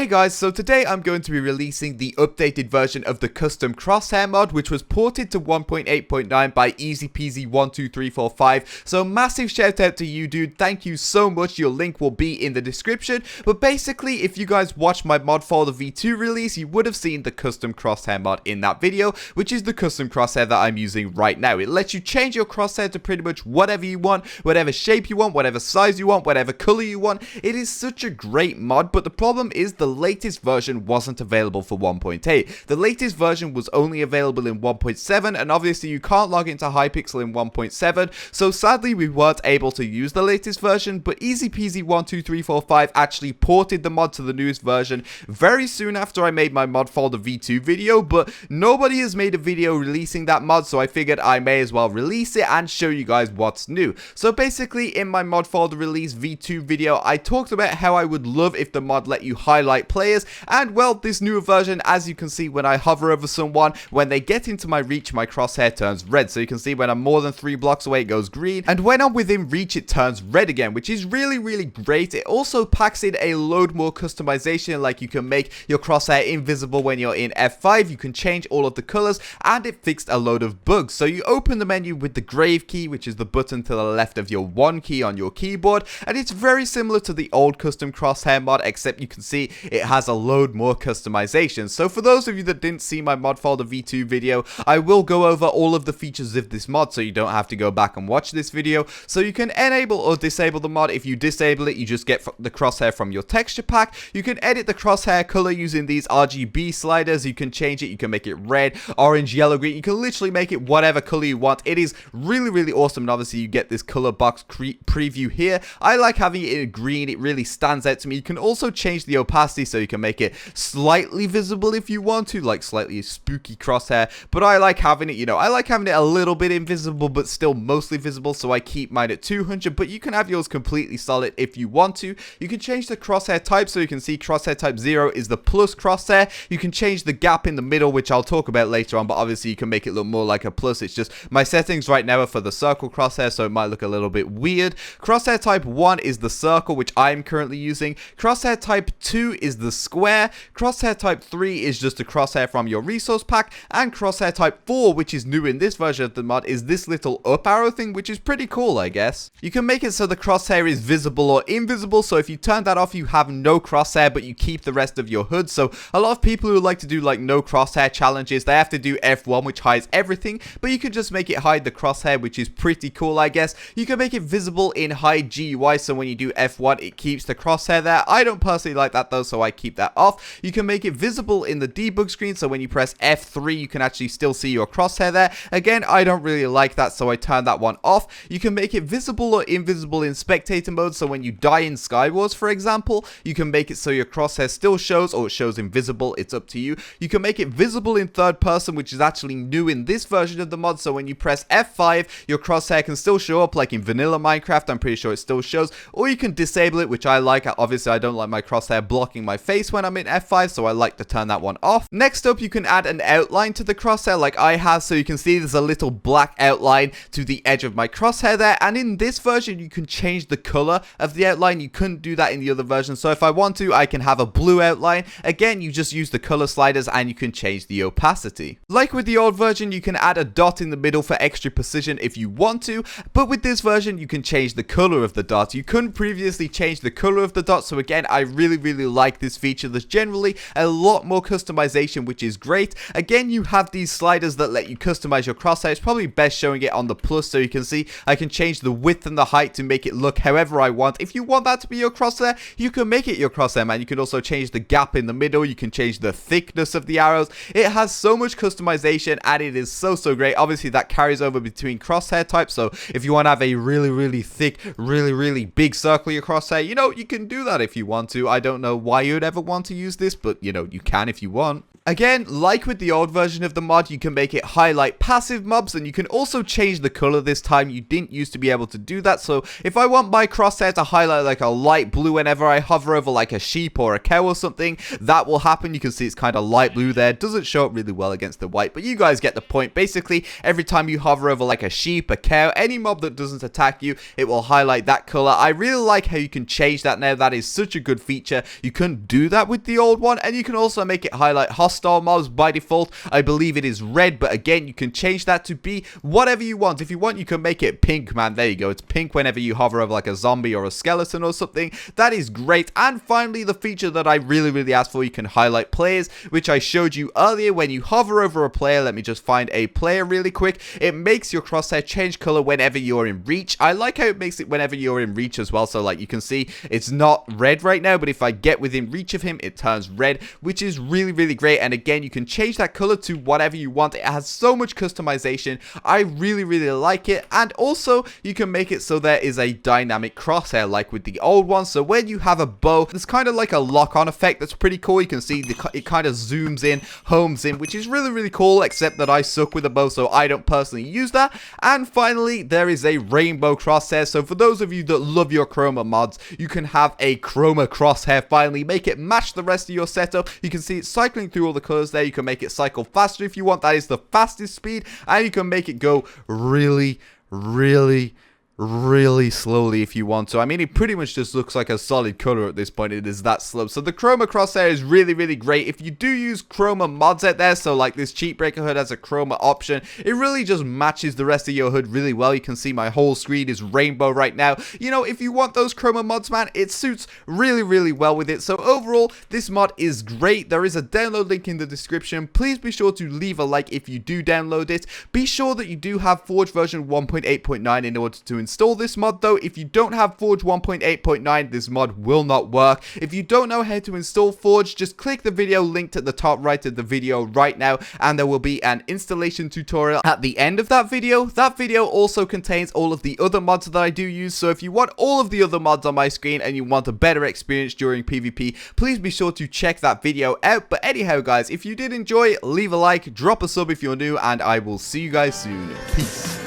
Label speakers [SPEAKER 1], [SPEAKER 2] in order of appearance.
[SPEAKER 1] Hey guys, so today I'm going to be releasing the updated version of the custom Crosshair mod, which was ported to 1.8.9 by easypeasy12345. So massive shout out to you, dude. Thank you so much. Your link will be in the description. But basically, if you guys watched my mod folder v2 release, you would have seen the custom Crosshair mod in that video, which is the custom Crosshair that I'm using right now. It lets you change your Crosshair to pretty much whatever you want, whatever shape you want, whatever size you want, whatever color you want. It is such a great mod, but the problem is the latest version wasn't available for 1.8. The latest version was only available in 1.7, and obviously you can't log into Hypixel in 1.7, so sadly we weren't able to use the latest version, but easypeasy12345 actually ported the mod to the newest version very soon after I made my mod folder v2 video, but nobody has made a video releasing that mod, so I figured I may as well release it and show you guys what's new. So basically, in my mod folder release v2 video, I talked about how I would love if the mod let you highlight players, and well, this newer version, as you can see when I hover over someone, when they get into my reach, my crosshair turns red. So you can see when I'm more than 3 blocks away, it goes green, and when I'm within reach, it turns red again, which is really great. It also packs in a load more customization, like you can make your crosshair invisible when you're in F5, you can change all of the colors, and it fixed a load of bugs. So you open the menu with the grave key, which is the button to the left of your 1 key on your keyboard, and it's very similar to the old custom crosshair mod, except you can see it has a load more customization. So for those of you that didn't see my mod folder v2 video, I will go over all of the features of this mod so you don't have to go back and watch this video. So you can enable or disable the mod. If you disable it, you just get the crosshair from your texture pack. You can edit the crosshair color using these RGB sliders. You can change it, you can make it red, orange, yellow, green. You can literally make it whatever color you want. It is really awesome, and obviously you get this color box preview here. I like having it in green, it really stands out to me. You can also change the opacity so you can make it slightly visible if you want to, like slightly spooky crosshair, but I like having it, I like having it a little bit invisible but still mostly visible, so I keep mine at 200, but you can have yours completely solid if you want to. You can change the crosshair type, so you can see crosshair type 0 is the plus crosshair. You can change the gap in the middle, which I'll talk about later on, but obviously you can make it look more like a plus. It's just my settings right now are for the circle crosshair, so it might look a little bit weird. Crosshair type 1 is the circle, which I'm currently using. Crosshair type 2 is the square. Crosshair type 3 is just a crosshair from your resource pack, and crosshair type 4, which is new in this version of the mod, is this little up arrow thing, which is pretty cool, I guess. You can make it so the crosshair is visible or invisible, so if you turn that off, you have no crosshair, but you keep the rest of your HUD. So a lot of people who like to do like no crosshair challenges, they have to do F1, which hides everything, but you can just make it hide the crosshair, which is pretty cool, I guess. You can make it visible in hide GUI, so when you do F1, it keeps the crosshair there. I don't personally like that though, so I keep that off. You can make it visible in the debug screen, so when you press F3, you can actually still see your crosshair there. Again, I don't really like that, so I turn that one off. You can make it visible or invisible in spectator mode, so when you die in Skywars, for example, you can make it so your crosshair still shows, or it shows invisible, it's up to you. You can make it visible in third person, which is actually new in this version of the mod, so when you press F5, your crosshair can still show up, like in vanilla Minecraft, I'm pretty sure it still shows, or you can disable it, which I like. Obviously, I don't like my crosshair blocking my face when I'm in F5, so I like to turn that one off. Next up, you can add an outline to the crosshair like I have, so you can see there's a little black outline to the edge of my crosshair there, and in this version, you can change the color of the outline. You couldn't do that in the other version, so if I want to, I can have a blue outline. Again, you just use the color sliders and you can change the opacity. Like with the old version, you can add a dot in the middle for extra precision if you want to, but with this version, you can change the color of the dot. You couldn't previously change the color of the dot, so again, I really like this feature. There's generally a lot more customization, which is great. Again, you have these sliders that let you customize your crosshair. It's probably best showing it on the plus, so you can see I can change the width and the height to make it look however I want. If you want that to be your crosshair, you can make it your crosshair, man. You can also change the gap in the middle. You can change the thickness of the arrows. It has so much customization, and it is so great. Obviously, that carries over between crosshair types, so if you want to have a really thick, really big circle your crosshair, you can do that if you want to. I don't know why you'd ever want to use this, but you can if you want. Again, like with the old version of the mod, you can make it highlight passive mobs, and you can also change the color this time. You didn't used to be able to do that, so if I want my crosshair to highlight like a light blue whenever I hover over like a sheep or a cow or something, that will happen. You can see it's kind of light blue there. Doesn't show up really well against the white, but you guys get the point. Basically, every time you hover over like a sheep, a cow, any mob that doesn't attack you, it will highlight that color. I really like how you can change that now. That is such a good feature. You couldn't do that with the old one, and you can also make it highlight hostile mobs by default. I believe it is red, but again, you can change that to be whatever you want. If you want, you can make it pink, man. There you go. It's pink whenever you hover over like a zombie or a skeleton or something. That is great. And finally, the feature that I really asked for, you can highlight players, which I showed you earlier. When you hover over a player, let me just find a player really quick. It makes your crosshair change color whenever you're in reach. I like how it makes it whenever you're in reach as well. So like you can see, it's not red right now, but if I get within reach of him, it turns red, which is really great. And again, you can change that color to whatever you want. It has so much customization. I really like it. And also, you can make it so there is a dynamic crosshair like with the old one. So when you have a bow, there's kind of like a lock-on effect that's pretty cool. You can see it kind of zooms in, homes in, which is really cool, except that I suck with a bow, so I don't personally use that. And finally, there is a rainbow crosshair. So for those of you that love your Chroma mods, you can have a Chroma crosshair finally. Make it match the rest of your setup. You can see it cycling through all the colors there. You can make it cycle faster if you want. That is the fastest speed. And you can make it go really slowly if you want to. I mean, it pretty much just looks like a solid color at this point. It is that slow. So the Chroma crosshair is really great. If you do use Chroma mods out there, so like this cheat breaker hood has a Chroma option, it really just matches the rest of your hood really well. You can see my whole screen is rainbow right now. You know, if you want those Chroma mods, man, it suits really well with it. So overall, this mod is great. There is a download link in the description. Please be sure to leave a like if you do download it. Be sure that you do have Forge version 1.8.9 in order to install this mod, though. If you don't have Forge 1.8.9, this mod will not work. If you don't know how to install Forge, just click the video linked at the top right of the video right now, and there will be an installation tutorial at the end of that video. That video also contains all of the other mods that I do use, so if you want all of the other mods on my screen and you want a better experience during PvP, please be sure to check that video out. But anyhow, guys, if you did enjoy, leave a like, drop a sub if you're new, and I will see you guys soon. Peace.